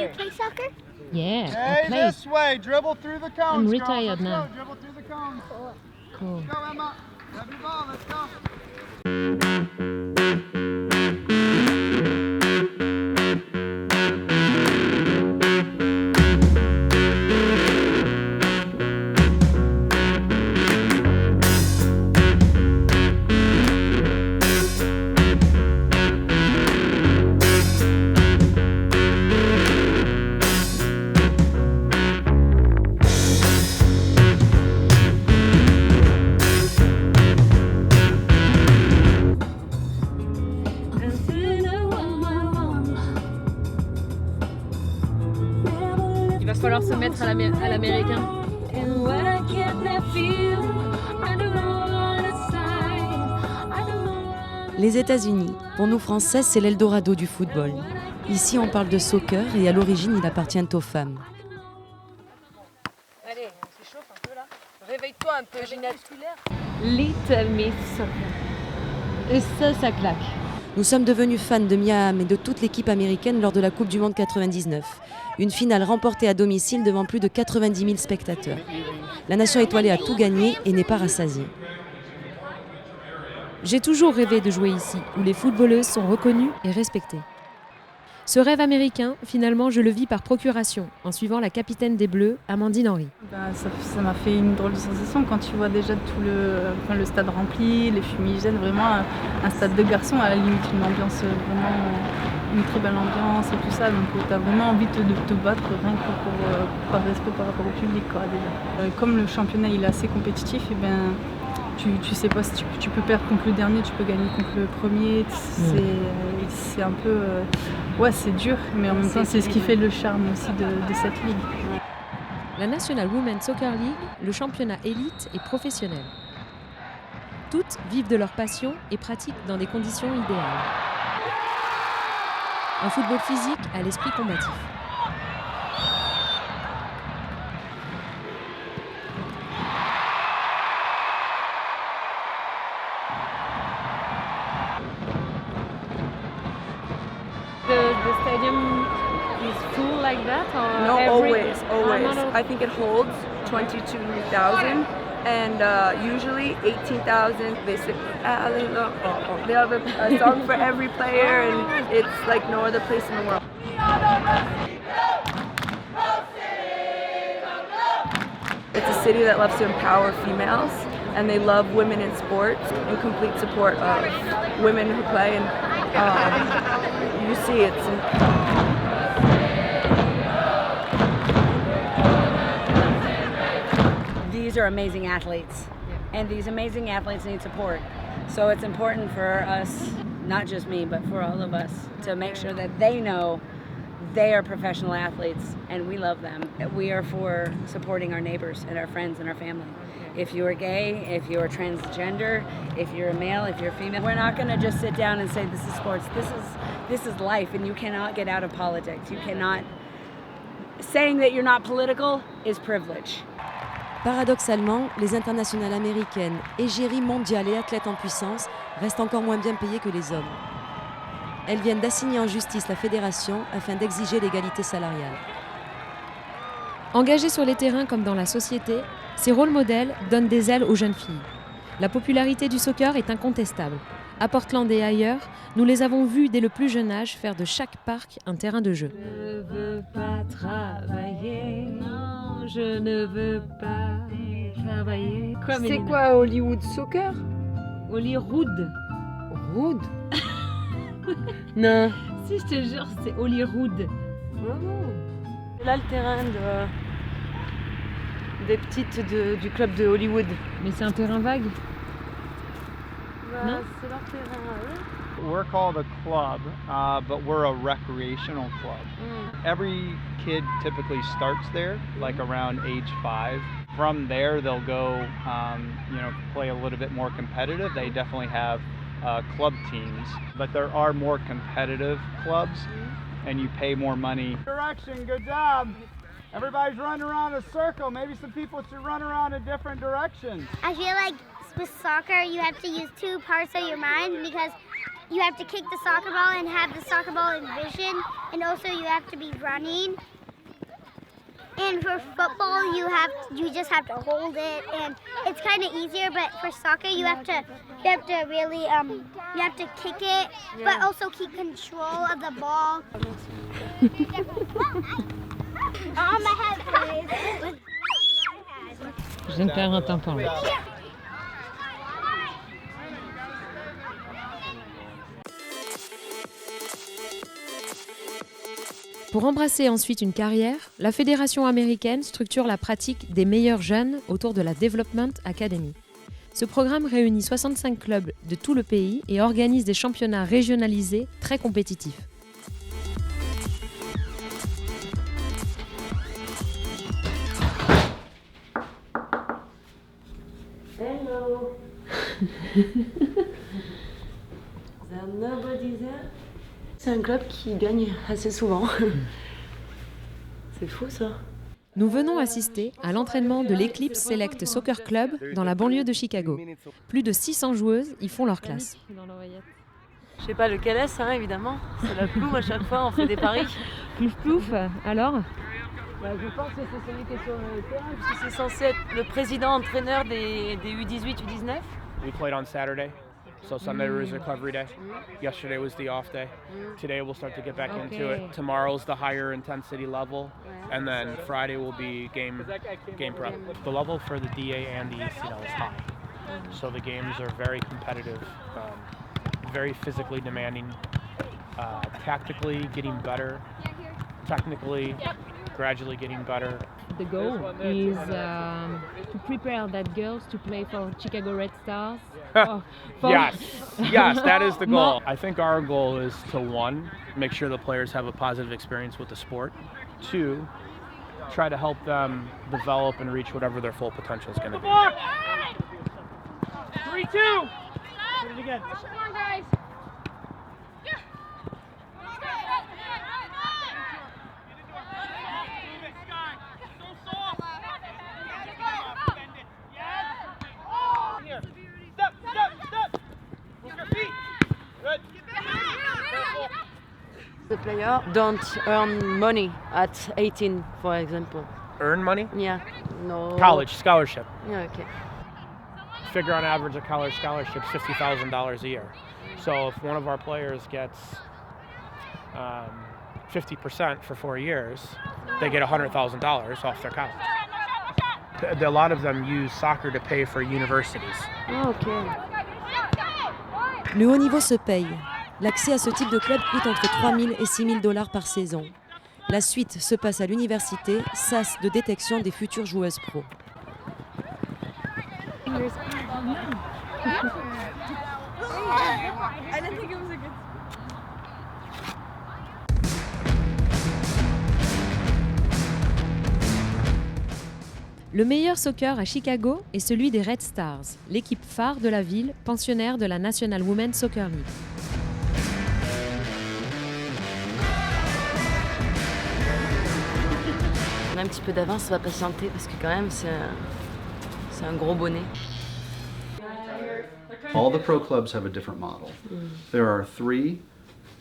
you play soccer? Yeah, I Hey, play. this way. Dribble through the cones. I'm girls. retired Let's now. Go. Dribble through the cones. Cool. Let's go, Emma. Grab your ball. Let's go. Il va falloir se mettre à l'américain. Les États-Unis, pour nous Français, c'est l'Eldorado du football. Ici, on parle de soccer et à l'origine, il appartient aux femmes. Allez, on s'échauffe un peu là. Réveille-toi un peu, Ginette. Little Miss Soccer. Et ça claque. Nous sommes devenus fans de Miam et de toute l'équipe américaine lors de la Coupe du Monde 99. Une finale remportée à domicile devant plus de 90 000 spectateurs. La nation étoilée a tout gagné et n'est pas rassasiée. J'ai toujours rêvé de jouer ici, où les footballeuses sont reconnues et respectées. Ce rêve américain, finalement, je le vis par procuration, en suivant la capitaine des Bleus, Amandine Henry. Ça m'a fait une drôle de sensation quand tu vois déjà tout le stade rempli, les fumigènes, vraiment un stade de garçons, à la limite une ambiance vraiment, une très belle ambiance et tout ça. Donc tu as vraiment envie de te battre rien que par respect par rapport au public, quoi, déjà. Comme le championnat il est assez compétitif, et ben tu sais pas si tu peux perdre contre le dernier, tu peux gagner contre le premier. C'est un peu... ouais, c'est dur, mais en même temps, c'est ce qui fait le charme aussi de cette ligue. La National Women's Soccer League, le championnat élite et professionnel. Toutes vivent de leur passion et pratiquent dans des conditions idéales. Un football physique à l'esprit combatif. The stadium is full like that? Or No, always. Of... I think it holds 22,000 and usually 18,000. They have a song for every player and it's like no other place in the world. It's a city that loves to empower females and they love women in sports and complete support of women who play and you see it's These are amazing athletes, and these amazing athletes need support. So it's important for us, not just me, but for all of us, to make sure that they know they are professional athletes and we love them. We are for supporting our neighbors and our friends and our family. If you are gay, if you are transgender, if you're a male, if you're a female, we're not going to just sit down and say this is sports. This is life, and you cannot get out of politics. You cannot. Saying that you're not political is privilege. Paradoxalement, les internationales américaines, égéries mondiales et athlètes en puissance, restent encore moins bien payées que les hommes. Elles viennent d'assigner en justice la fédération afin d'exiger l'égalité salariale. Engagées sur les terrains comme dans la société, ces rôles modèles donnent des ailes aux jeunes filles. La popularité du soccer est incontestable. À Portland et ailleurs, nous les avons vues dès le plus jeune âge faire de chaque parc un terrain de jeu. Je ne veux pas travailler, non, je ne veux pas travailler. C'est quoi Hollywood Soccer? Hollywood. Rude? Non. Si, je te jure, c'est Hollywood. Là, le terrain des petites du club de Hollywood. Mais c'est un terrain vague. Non? C'est leur terrain à eux. We're called a club, but we're a recreational club. Every kid typically starts there, like around age 5. From there, they'll go, play a little bit more competitive. They definitely have club teams, but there are more competitive clubs, and you pay more money. Direction, good job. Everybody's running around a circle. Maybe some people should run around in different directions. I feel like with soccer, you have to use two parts of your mind because you have to kick the soccer ball and have the soccer ball in vision, and also you have to be running. And for football, you just have to hold it, and it's kind of easier. But for soccer, you have to really you have to kick it, but also keep control of the ball. On my head. Je viens de perdre un tampon. Pour embrasser ensuite une carrière, la fédération américaine structure la pratique des meilleurs jeunes autour de la Development Academy. Ce programme réunit 65 clubs de tout le pays et organise des championnats régionalisés très compétitifs. Hello. Nobody there? C'est un club qui gagne assez souvent. C'est fou ça. Nous venons assister à l'entraînement de l'Eclipse Select Soccer Club dans la banlieue de Chicago. Plus de 600 joueuses y font leur classe. Je sais pas lequel est-ce, hein, évidemment. C'est la plouf à chaque fois, on fait des paris. Plouf, alors Je pense que c'est celui qui est sur le terrain, puisque c'est censé être le président-entraîneur des U18, U19. We played on Saturday, so Sunday was recovery day. Yesterday was the off day. Today we'll start to get back into it. Tomorrow's the higher intensity level, and then Friday will be game prep. The level for the DA and the ECL is high, so the games are very competitive, very physically demanding, tactically getting better, technically gradually getting better. The goal is to prepare that girls to play for Chicago Red Stars. Yes, that is the goal. I think our goal is to, one, make sure the players have a positive experience with the sport. Two, try to help them develop and reach whatever their full potential is going to be. 3-2. Put it again. Come on, guys. The players don't earn money at 18, for example. Earn money? Yeah, no. College scholarship. Yeah, okay. Figure on average a college scholarship $50,000 a year. So if one of our players gets 50% for 4 years, they get $100,000 off their college. A lot of them use soccer to pay for universities. Ah, ok. Le haut niveau se paye. L'accès à ce type de club coûte entre 3 000 et 6 000 $ par saison. La suite se passe à l'université, sas de détection des futures joueuses pro. Le meilleur soccer à Chicago est celui des Red Stars, l'équipe phare de la ville, pensionnaire de la National Women's Soccer League. On a un petit peu d'avance, on va patienter parce que quand même c'est un gros bonnet. All the pro clubs have a different model. There are 3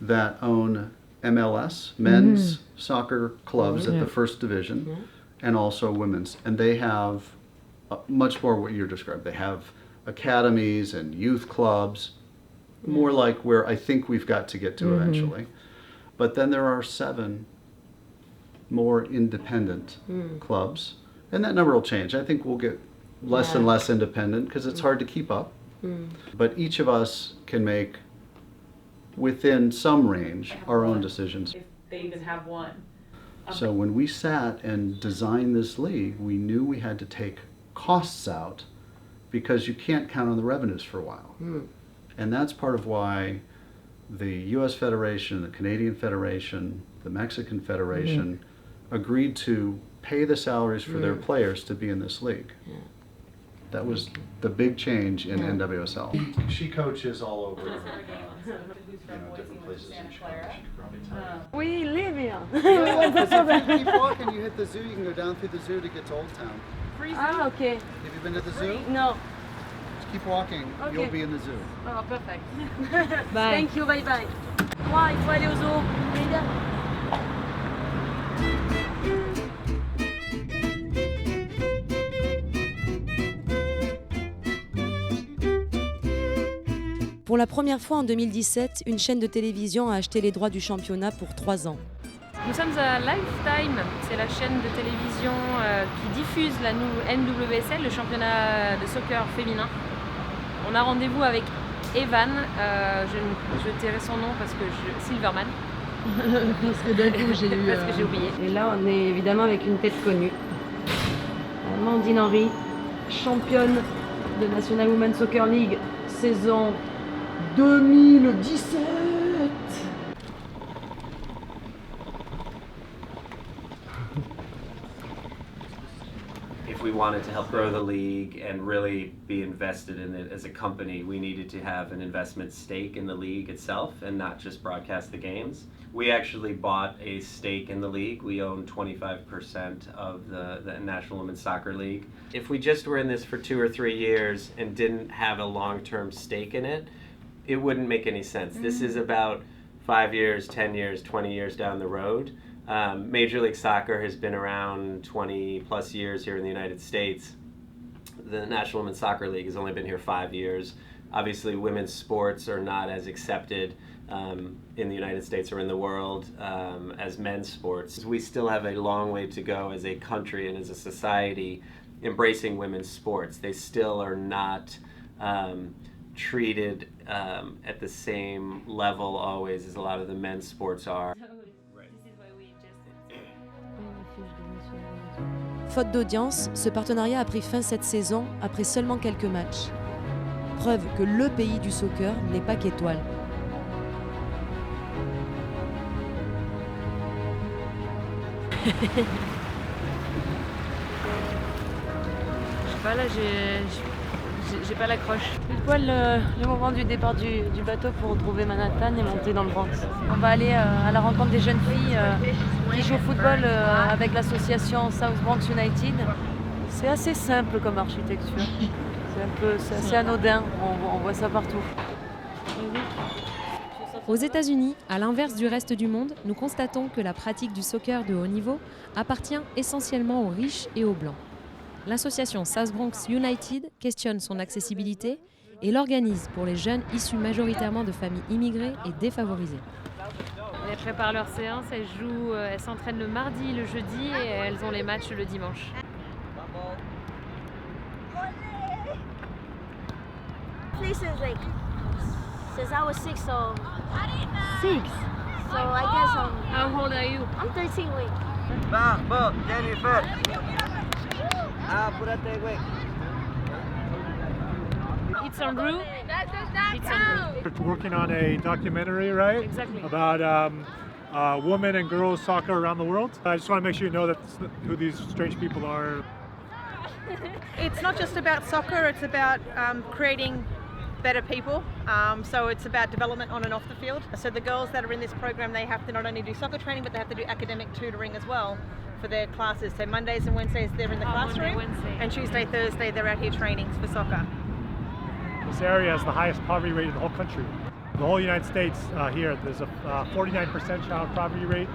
that own MLS, men's soccer clubs at the first division, and also women's. And they have much more what you're describing. They have academies and youth clubs, more like where I think we've got to get to eventually. But then there are 7 more independent clubs, and that number will change. I think we'll get less and less independent because it's hard to keep up. But each of us can make, within some range, our own decisions. If they even have one. So when we sat and designed this league, we knew we had to take costs out because you can't count on the revenues for a while. And that's part of why the US Federation, the Canadian Federation, the Mexican Federation agreed to pay the salaries for their players to be in this league. That was the big change in NWSL. She coaches all over, different places in Chicago. She could probably tell you. We live here. If you keep walking, you hit the zoo. You can go down through the zoo to get to Old Town. Ah, ok. Have you been to the zoo? No. Keep walking. Okay. You'll be in the zoo. Oh, perfect. Bye. Thank you, bye bye. Moi, il faut aller au zoo. Pour la première fois en 2017, une chaîne de télévision a acheté les droits du championnat pour 3 ans. Nous sommes à Lifetime, c'est la chaîne de télévision qui diffuse la NWSL, le championnat de soccer féminin. On a rendez-vous avec Evan, je tairai son nom parce que Silverman. Parce que d'un coup, j'ai eu... Parce que j'ai oublié. Et là, on est évidemment avec une tête connue. Amandine Henry, championne de National Women's Soccer League, saison 2017. If we wanted to help grow the league and really be invested in it as a company, we needed to have an investment stake in the league itself and not just broadcast the games. We actually bought a stake in the league. We own 25% of the National Women's Soccer League. If we just were in this for 2 or 3 years and didn't have a long-term stake in it, it wouldn't make any sense. This is about 5 years, 10 years, 20 years down the road. Major League Soccer has been around 20 plus years here in the United States. The National Women's Soccer League has only been here 5 years. Obviously, women's sports are not as accepted in the United States or in the world as men's sports. We still have a long way to go as a country and as a society embracing women's sports. They still are not treated at the same level always as a lot of the men's sports are. Faute d'audience, ce partenariat a pris fin cette saison après seulement quelques matchs. Preuve que le pays du soccer n'est pas qu'étoile. Je sais pas, là j'ai pas l'accroche. Pile poil le moment du départ du bateau pour retrouver Manhattan et monter dans le Bronx. On va aller à la rencontre des jeunes filles qui jouent au football avec l'association South Bronx United. C'est assez simple comme architecture. C'est assez anodin, on voit ça partout. Aux États-Unis, à l'inverse du reste du monde, nous constatons que la pratique du soccer de haut niveau appartient essentiellement aux riches et aux blancs. L'association South Bronx United questionne son accessibilité et l'organise pour les jeunes issus majoritairement de familles immigrées et défavorisées. Elles préparent leur séance, elles s'entraînent le mardi, le jeudi et elles ont les matchs le dimanche. Places like since I was 6, so 6. So I guess How old are you? I'm 13. Wait. It's Andrew. It's Andrew. We're working on a documentary, right? Exactly. About women and girls soccer around the world. I just want to make sure you know who these strange people are. It's not just about soccer, it's about creating better people. So it's about development on and off the field. So the girls that are in this program, they have to not only do soccer training, but they have to do academic tutoring as well for their classes. So Mondays and Wednesdays they're in the classroom, and Tuesday, Thursday they're out here training for soccer. This area has the highest poverty rate in the whole country. The whole United States here, there's a 49% child poverty rate.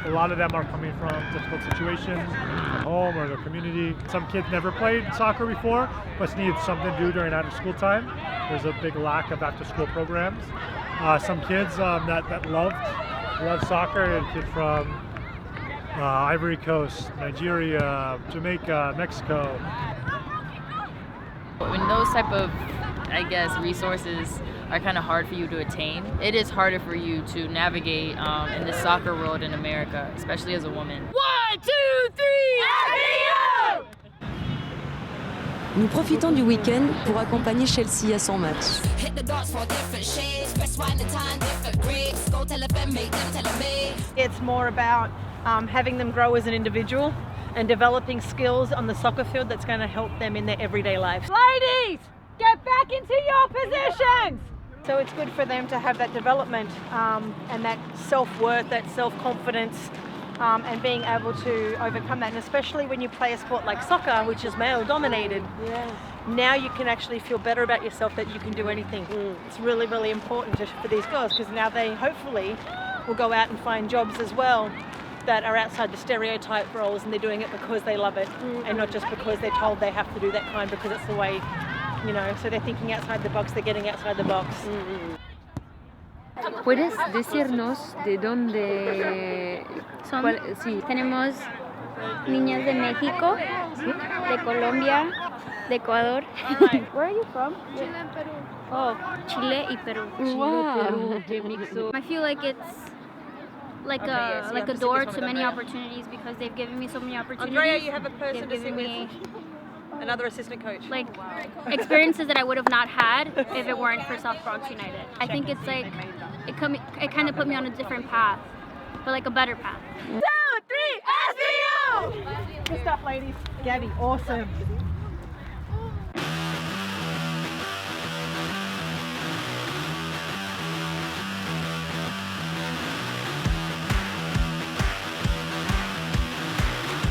A lot of them are coming from difficult situations at home or their community. Some kids never played soccer before, but need something to do during after-school time. There's a big lack of after-school programs. Some kids that love soccer, a kid from Ivory Coast, Nigeria, Jamaica, Mexico. When those type of, I guess, resources are kind of hard for you to attain, it is harder for you to navigate in the soccer world in America, especially as a woman. 1, 2, 3, FBO! Nous profitons du week-end pour accompagner Chelsea à son match. It's more about having them grow as an individual and developing skills on the soccer field that's going to help them in their everyday lives. Ladies, get back into your positions! So it's good for them to have that development and that self-worth, that self-confidence, and being able to overcome that. And especially when you play a sport like soccer, which is male-dominated, now you can actually feel better about yourself that you can do anything. It's really, really important for these girls because now they hopefully will go out and find jobs as well that are outside the stereotype roles, and they're doing it because they love it and not just because they're told they have to do that kind because it's the way, you know, so they're thinking outside the box, they're getting outside the box. ¿Puedes decirnos de dónde Son, sí. Tenemos niñas de México, de Colombia, de Ecuador. Where are you from? Chile and Peru. Oh, Chile y Peru. Wow. Qué mixo. I feel like it's like a door to many opportunities because they've given me so many opportunities. Andrea, you have a person They've to sit given me with, another assistant coach. like experiences that I would have not had if it weren't for South Bronx United. I think it's like it kind of put me on a different path, but like a better path. 2, 3, SVU! Good stuff, ladies. Gabby, awesome.